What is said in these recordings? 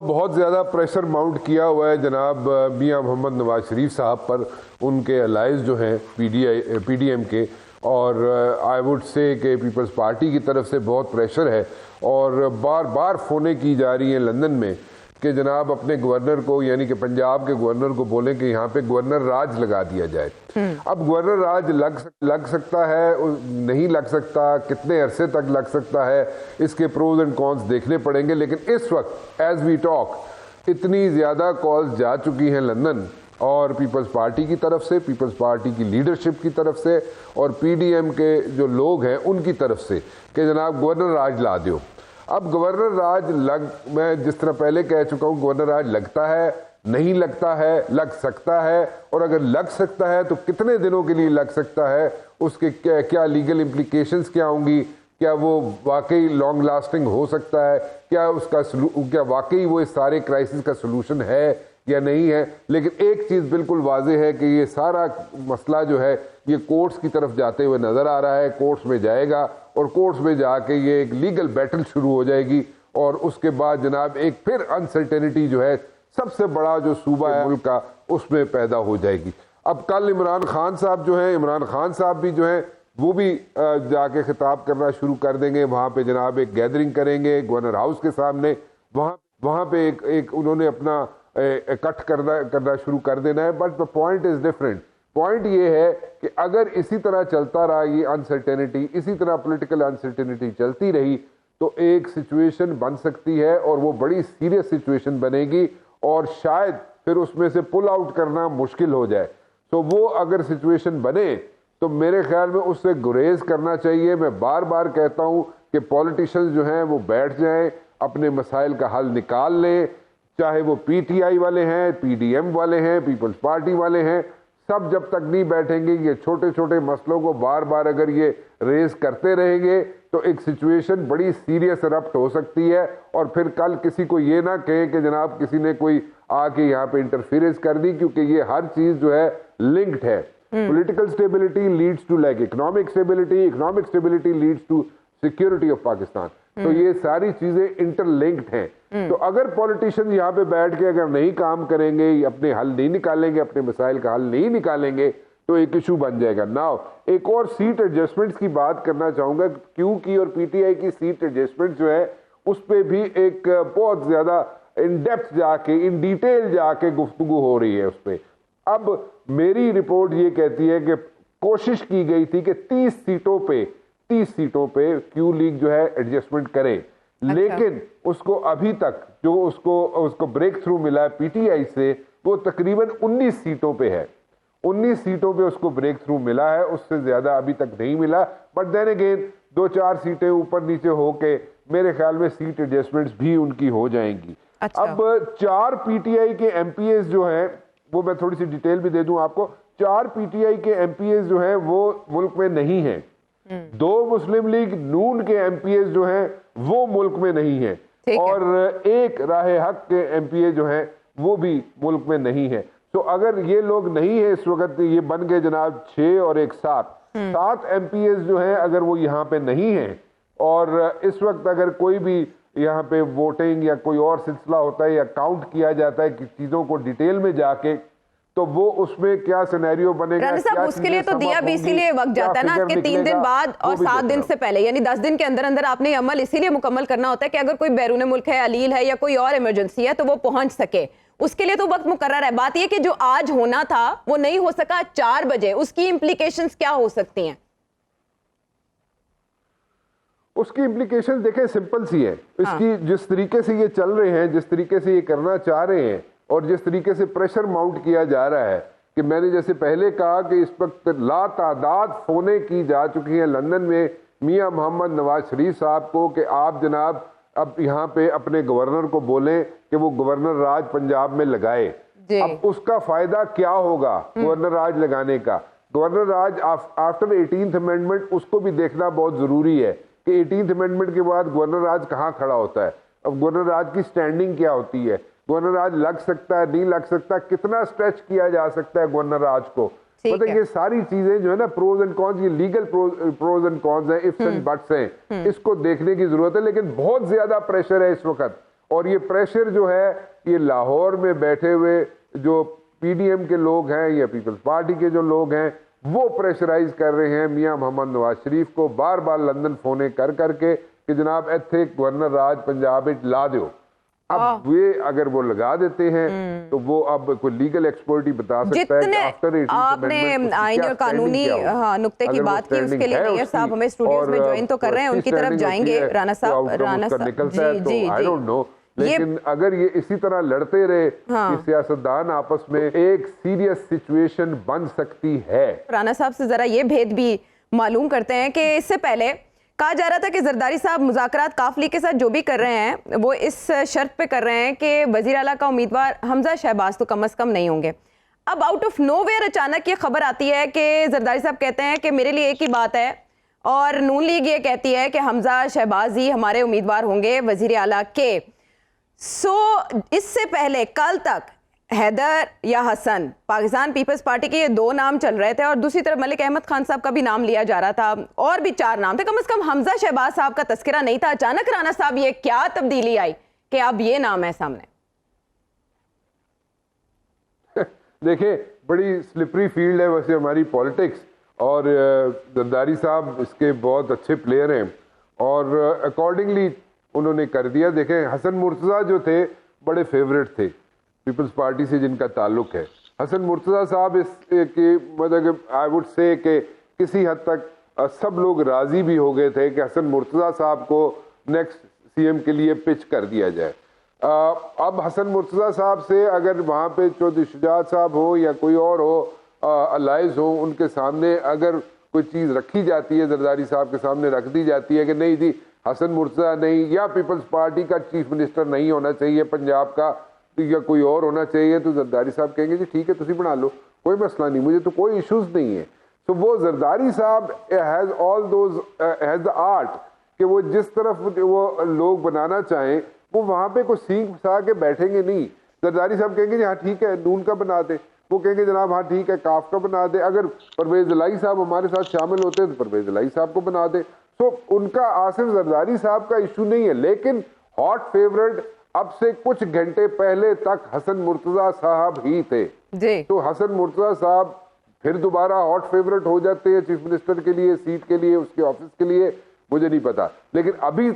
बहुत ज़्यादा pressure mount किया हुआ है जनाब मियां मोहम्मद नवाज शरीफ साहब पर, उनके अलाइज जो हैं पीडीएम के, और आई वुड से कि पीपल्स पार्टी की तरफ से बहुत प्रेशर है और बार बार फ़ोनें की जा रही हैं लंदन में कि जनाब अपने गवर्नर को, यानी कि पंजाब के गवर्नर को बोलें कि यहाँ पे गवर्नर राज लगा दिया जाए। अब गवर्नर राज लग सकता है, नहीं लग सकता, कितने अरसे तक लग सकता है, इसके प्रोज एंड कॉन्स देखने पड़ेंगे। लेकिन इस वक्त एज वी टॉक इतनी ज़्यादा कॉल्स जा चुकी हैं लंदन, और पीपल्स पार्टी की तरफ से, पीपल्स पार्टी की लीडरशिप की तरफ से, और पीडीएम के जो लोग हैं उनकी तरफ से कि जनाब गवर्नर राज ला दो। अब गवर्नर राज मैं जिस तरह पहले कह चुका हूँ, गवर्नर राज लगता है, नहीं लगता है, लग सकता है, और अगर लग सकता है तो कितने दिनों के लिए लग सकता है, उसके क्या लीगल इम्प्लीकेशंस क्या होंगी, क्या वो वाकई लॉन्ग लास्टिंग हो सकता है, क्या वाकई वो इस सारे क्राइसिस का सलूशन है या नहीं है। लेकिन एक चीज़ बिल्कुल वाज़ेह है कि ये सारा मसला जो है ये कोर्ट्स की तरफ जाते हुए नज़र आ रहा है, कोर्ट्स में जाएगा और कोर्ट्स में जाके ये एक लीगल बैटल शुरू हो जाएगी, और उसके बाद जनाब एक फिर अनसर्टेनिटी जो है सबसे बड़ा जो सूबा है मुल्क का, उसमें पैदा हो जाएगी। अब कल इमरान खान साहब भी जो हैं वो भी जाके खिताब करना शुरू कर देंगे, वहाँ पे जनाब एक गैदरिंग करेंगे गवर्नर हाउस के सामने, वहाँ पे एक उन्होंने अपना इकट्ठ करना शुरू कर देना है। But the point is different. Point ये है कि अगर इसी तरह चलता रहा ये अनसर्टेनिटी, इसी तरह पॉलिटिकल अनसर्टेनिटी चलती रही, तो एक सिचुएशन बन सकती है और वो बड़ी सीरियस सिचुएशन बनेगी, और शायद फिर उसमें से पुल आउट करना मुश्किल हो जाए। तो वो अगर सिचुएशन बने तो मेरे ख्याल में उससे गुरेज करना चाहिए। मैं बार बार कहता हूँ कि पॉलिटिशियंस जो हैं वो बैठ जाएं, अपने मसाइल का हल निकाल लें, चाहे वो पीटीआई वाले हैं, पीडीएम वाले हैं, पीपल्स पार्टी वाले हैं, सब जब तक नहीं बैठेंगे, ये छोटे छोटे मसलों को बार बार अगर ये रेज करते रहेंगे तो एक सिचुएशन बड़ी सीरियस रप्ट हो सकती है, और फिर कल किसी को ये ना कहे कि जनाब किसी ने कोई आके यहाँ पे इंटरफेरेंस कर दी, क्योंकि ये हर चीज जो है लिंक्ड है। Political stability leads to like economic stability leads to security of Pakistan. तो ये सारी चीजें इंटरलिंक्ड हैं। तो अगर पॉलिटिशियन यहाँ पे बैठ के अगर नहीं काम करेंगे, अपने हल नहीं निकालेंगे, अपने मसाइल का हल नहीं निकालेंगे, तो एक इशू बन जाएगा। नाउ एक और सीट एडजस्टमेंट्स की बात करना चाहूंगा, क्योंकि और पीटीआई की सीट एडजस्टमेंट जो है उस पर भी एक बहुत ज्यादा इन डेप्थ जाके, इन डिटेल जाके गुफ्तगू हो रही है उस पर। अब मेरी रिपोर्ट ये कहती है कि कोशिश की गई थी कि 30 सीटों पे क्यू लीग जो है एडजस्टमेंट करे। अच्छा। लेकिन उसको अभी तक जो उसको ब्रेक थ्रू मिला है पीटीआई से, वो तकरीबन 19 सीटों पे है। 19 सीटों पे उसको ब्रेक थ्रू मिला है, उससे ज्यादा अभी तक नहीं मिला। बट देन अगेन 2-4 सीटें ऊपर नीचे होके मेरे ख्याल में सीट एडजस्टमेंट्स भी उनकी हो जाएंगी। अच्छा। अब 4 पीटीआई के एमपीएस जो है, वो मैं थोड़ी सी डिटेल भी दे दूं आपको। 4 पीटीआई के एमपीएस जो है वो मुल्क में नहीं है। 2 मुस्लिम लीग नून के एमपीएस जो हैं वो मुल्क में नहीं है, और एक राह हक के एमपीए जो हैं वो भी मुल्क में नहीं है। तो अगर ये लोग नहीं है इस वक्त, ये बन गए जनाब 6 और एक 7 एमपीएस जो हैं, अगर वो यहाँ पे नहीं है, और इस वक्त अगर कोई भी यहाँ पे वोटिंग या कोई और सिलसिला होता है या काउंट किया जाता है कि चीजों को डिटेल में जाके, तो वो उसमें क्या सिनेरियो बनेगा, क्या उसके लिए तो दिया भी इसीलिए वक्त जाता है ना कि 3 दिन बाद और 7 दिन से पहले, यानी 10 दिन के अंदर अंदर आपने अमल इसीलिए मुकम्मल करना होता है कि अगर कोई बैरून मुल्क है, अलील है या कोई और इमरजेंसी है तो वो पहुंच सके। उसके लिए तो वक्त मुकर्रर है। बात यह कि जो आज होना था वो नहीं हो सका 4 बजे, उसकी इंप्लीकेशंस क्या हो सकती हैं? उसकी इंप्लीकेशंस देखें, सिंपल सी है। इसकी जिस तरीके से ये चल रहे हैं, जिस तरीके से ये करना चाह रहे हैं, और जिस तरीके से प्रेशर माउंट किया जा रहा है, कि मैंने जैसे पहले कहा कि इस वक्त लातादाद फोने की जा चुकी हैं लंदन में मियां मोहम्मद नवाज शरीफ साहब को कि आप जनाब अब यहाँ पे अपने गवर्नर को बोलें कि वो गवर्नर राज पंजाब में लगाए। अब उसका फायदा क्या होगा गवर्नर राज लगाने का? गवर्नर राज आफ्टर 18th अमेंडमेंट, उसको भी देखना बहुत जरूरी है कि 18th अमेंडमेंट के बाद गवर्नर राज कहाँ खड़ा होता है। अब गवर्नर राज की स्टैंडिंग क्या होती है, गवर्नर राज लग सकता है, नहीं लग सकता, कितना स्ट्रेच किया जा सकता है गवर्नर राज को। मतलब ये सारी चीजें जो है ना, प्रोज एंड कॉन्स, ये लीगल प्रोज एंड कॉन्स हैं, इफ्स एंड बट्स हैं, इसको देखने की जरूरत है। लेकिन बहुत ज्यादा प्रेशर है इस वक्त, और ये प्रेशर जो है ये लाहौर में बैठे हुए जो पीडीएम के लोग हैं या पीपल्स पार्टी के जो लोग हैं वो प्रेशराइज कर रहे हैं मियां मोहम्मद नवाज शरीफ को, बार बार लंदन फोने कर करके कि जनाब इत्थे गवर्नर राज पंजाब ला दो। अब वे अगर वो लगा देते हैं तो वो अब कोई लीगल एक्सपर्ट ही बता सकता है कि आफ्टर आपने आईनी और कानूनी नुक्ते की बात की, उसके लिए नैयर साहब हमें स्टूडियोज में ज्वाइन तो कर रहे हैं, उनकी तरफ जाएंगे राणा साहब। आई डोंट नो, लेकिन अगर ये इसी तरह लड़ते रहे कि सियासतदान आपस में एक सीरियस सिचुएशन बन सकती है। राणा साहब से जरा ये भेद भी मालूम करते हैं कि इससे पहले कहा जा रहा था कि जरदारी साहब मुज़ाकरात काफली के साथ जो भी कर रहे हैं वो इस शर्त पे कर रहे हैं कि वजीर आला का उम्मीदवार हमजा शहबाज तो कम से कम नहीं होंगे। अब आउट ऑफ नोवेयर अचानक ये खबर आती है कि जरदारी साहब कहते हैं कि मेरे लिए एक ही बात है, और नून लीग ये कहती है कि हमजा शहबाज ही हमारे उम्मीदवार होंगे वजीर आला के। इससे पहले कल तक हैदर या हसन, पाकिस्तान पीपल्स पार्टी के ये दो नाम चल रहे थे, और दूसरी तरफ मलिक अहमद खान साहब का भी नाम लिया जा रहा था, और भी 4 नाम थे। कम से कम हमजा शहबाज साहब का तस्करा नहीं था। अचानक राणा साहब ये क्या तब्दीली आई कि अब ये नाम है सामने? देखिए, बड़ी स्लिपरी फील्ड है वैसे हमारी पॉलिटिक्स, और जरदारी साहब इसके बहुत अच्छे प्लेयर हैं और अकॉर्डिंगली उन्होंने कर दिया। देखें, हसन मुर्तज़ा जो थे बड़े फेवरेट थे पीपल्स पार्टी से जिनका ताल्लुक है। हसन मुर्तज़ा साहब इसके मतलब आई वुड से कि किसी हद तक सब लोग राज़ी भी हो गए थे कि हसन मुर्तज़ा साहब को नेक्स्ट सीएम के लिए पिच कर दिया जाए। अब हसन मुर्तज़ा साहब से अगर वहाँ पे चौधरी शुजात साहब हो या कोई और हो, अलाइज हो, उनके सामने अगर कोई चीज़ रखी जाती है, जरदारी साहब के सामने रख दी जाती है कि नहीं जी हसन मुर्तज़ा नहीं या पीपल्स पार्टी का चीफ मिनिस्टर नहीं होना चाहिए पंजाब का, या कोई और होना चाहिए, तो जरदारी साहब कहेंगे जी ठीक है तुसी बना लो, कोई मसला नहीं, मुझे तो कोई इश्यूज नहीं है। तो वो जरदारी साहब has all those has the art कि वो जिस तरफ वो लोग बनाना चाहें वो वहाँ पे कोई सींग फंसा के बैठेंगे नहीं। जरदारी साहब कहेंगे जी हाँ ठीक है नून का बना दे, वो कहेंगे जनाब हाँ ठीक है काफ का बना दे, अगर परवेज इलाही साहब हमारे साथ शामिल होते तो परवेज इलाही साहब को बना दे। तो उनका आसिफ जरदारी साहब का इशू नहीं है, लेकिन हॉट फेवरेट अब से कुछ घंटे पहले तक हसन मुर्तज़ा साहब ही थे जी। तो हसन मुर्तज़ा साहब फिर दोबारा हॉट फेवरेट हो जाते हैं चीफ मिनिस्टर के लिए, सीट के लिए, उसके ऑफिस के लिए, मुझे नहीं पता, लेकिन अभी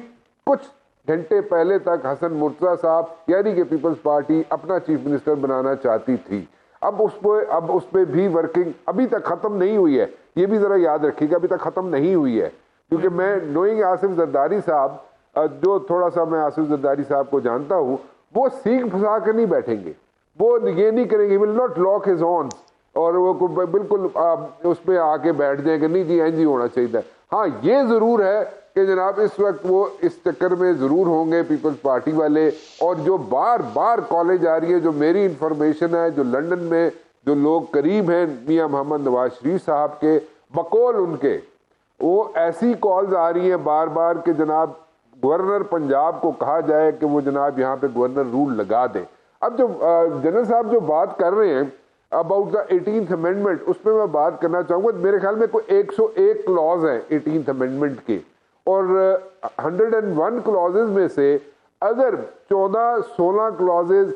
कुछ घंटे पहले तक हसन मुर्तज़ा साहब यानी कि पीपल्स पार्टी अपना चीफ मिनिस्टर बनाना चाहती थी। अब उस पर भी वर्किंग अभी तक खत्म नहीं हुई है, ये भी जरा याद रखिएगा, अभी तक खत्म नहीं हुई है, क्योंकि मैं नोइंग आसिफ जरदारी साहब, जो थोड़ा सा मैं आसिफ जरदारी साहब को जानता हूँ, वो सींग फंसा कर नहीं बैठेंगे, वो ये नहीं करेंगे, विल नॉट लॉक हिज ऑन्स और वो बिल्कुल उस पर आके बैठ जाएंगे नहीं जी एनजी होना चाहिए। हाँ ये ज़रूर है कि जनाब इस वक्त वो इस चक्कर में ज़रूर होंगे पीपल्स पार्टी वाले, और जो बार बार कॉलेज आ रही है, जो मेरी इंफॉर्मेशन है, जो लंदन में जो लोग करीब हैं मियां मोहम्मद नवाज शरीफ साहब के, बकौल उनके वो ऐसी कॉल्स आ रही हैं बार बार कि जनाब गवर्नर पंजाब को कहा जाए कि वो जनाब यहाँ पे गवर्नर रूल लगा दे। अब जो जनरल साहब जो बात कर रहे हैं अबाउट द 18th अमेंडमेंट, उस पर मैं बात करना चाहूँगा। मेरे ख्याल में कोई 101 क्लॉज हैं 18th अमेंडमेंट के, और 101 क्लॉजेज में से अगर 14-16 क्लॉजेज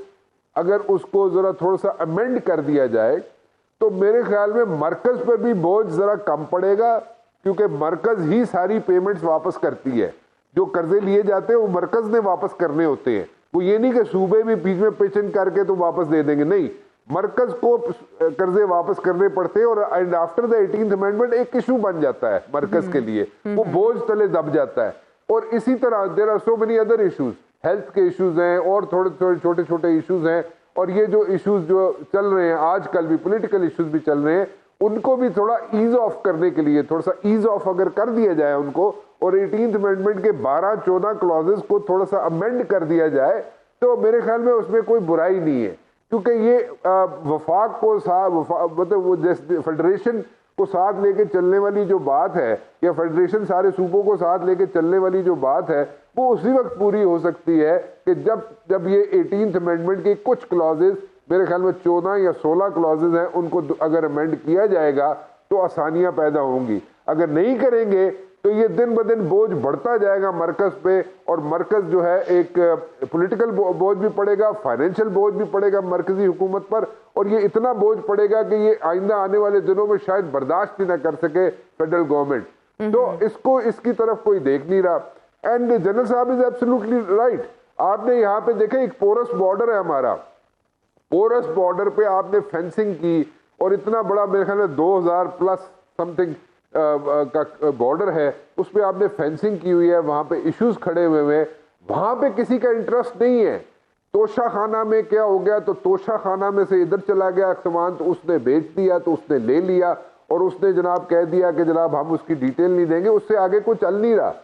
अगर उसको ज़रा थोड़ा सा अमेंड कर दिया जाए तो मेरे ख्याल में मरकज़ पर भी बोझ ज़रा कम पड़ेगा, क्योंकि मरकज़ ही सारी पेमेंट्स वापस करती है। जो कर्जे लिए जाते हैं वो मरकज़ ने वापस करने होते हैं, वो ये नहीं कि सूबे भी बीच में पिचन करके तो वापस दे देंगे, नहीं, मरकज़ को कर्जे वापस करने पड़ते हैं। और and after the 18th amendment एक इशू बन जाता है मरकज़ के लिए, वो बोझ तले दब जाता है। और इसी तरह there are so many other issues, health के इशूज़ हैं और थोड़े थोड़े छोटे छोटे इशूज़ हैं, और ये जो इशूज़ जो चल रहे हैं आजकल भी पॉलिटिकल इशूज़ भी चल रहे हैं, उनको भी थोड़ा ईज ऑफ करने के लिए थोड़ा सा ईज ऑफ अगर कर दिया जाए उनको, और 18th अमेंडमेंट के 12-14 क्लॉजेस को थोड़ा सा अमेंड कर दिया जाए तो मेरे ख्याल में उसमें कोई बुराई नहीं है। क्योंकि ये वफाक को मतलब वो जैसे फेडरेशन को साथ लेके चलने वाली जो बात है, या फेडरेशन सारे सूबों को साथ लेके चलने वाली जो बात है, वो उसी वक्त पूरी हो सकती है कि जब ये 18th अमेंडमेंट के कुछ क्लॉजेस, मेरे ख्याल में 14 या 16 क्लॉजेस हैं, उनको अगर अमेंड किया जाएगा तो आसानियां पैदा होंगी। अगर नहीं करेंगे तो ये दिन ब दिन बोझ बढ़ता जाएगा मरकज पे, और मरकज जो है एक पॉलिटिकल बोझ भी पड़ेगा, फाइनेंशियल बोझ भी पड़ेगा मरकजी हुकूमत पर, और ये इतना बोझ पड़ेगा कि ये आइंदा आने वाले दिनों में शायद बर्दाश्त ही ना कर सके फेडरल गवर्नमेंट। तो इसकी तरफ कोई देख नहीं रहा। एंड जनरल साहब इज एब्सोल्युटली राइट। आपने यहाँ पे देखे एक पोरस बॉर्डर है हमारा, पोरस बॉर्डर पे आपने फेंसिंग की, और इतना बड़ा मेरे ख्याल में 2000 प्लस समथिंग का बॉर्डर है, उस पे आपने फेंसिंग की हुई है, वहां पे इश्यूज खड़े हुए हैं, वहां पे किसी का इंटरेस्ट नहीं है। तोशा खाना में क्या हो गया, तो तोशा खाना में से इधर चला गया सामान, तो उसने बेच दिया, तो उसने ले लिया, और उसने जनाब कह दिया कि जनाब हम उसकी डिटेल नहीं देंगे, उससे आगे कोई चल नहीं रहा।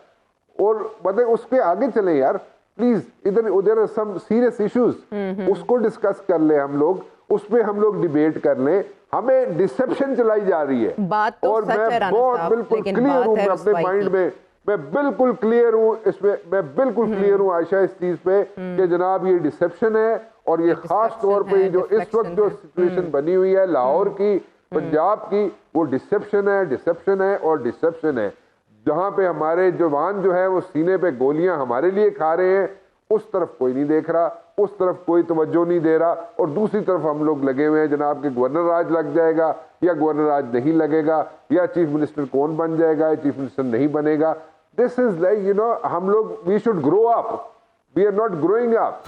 और मतलब उसके आगे चले यार प्लीज, इधर उधर सम सीरियस इश्यूज, उसको डिस्कस कर ले हम लोग, उस पे हम लोग डिबेट कर ले। हमें डिसेप्शन चलाई जा रही है, बात तो और सच है मैं बहुत बिल्कुल क्लियर हूँ, मैं अपने माइंड में मैं बिल्कुल क्लियर हूँ इसमें, मैं बिल्कुल क्लियर हूँ आयशा इस चीज पे कि जनाब ये डिसेप्शन है, और ये खास तौर पे जो इस वक्त जो सिचुएशन बनी हुई है लाहौर की, पंजाब की, वो डिसेप्शन है, डिसेप्शन है और डिसेप्शन है। जहां पे हमारे जवान जो है वो सीने पे गोलियां हमारे लिए खा रहे हैं, उस तरफ कोई नहीं देख रहा, उस तरफ कोई तवज्जो नहीं दे रहा, और दूसरी तरफ हम लोग लगे हुए हैं जनाब के गवर्नर राज लग जाएगा या गवर्नर राज नहीं लगेगा, या चीफ मिनिस्टर कौन बन जाएगा या चीफ मिनिस्टर नहीं बनेगा। दिस इज लाइक हम लोग we should grow up, we are not growing up.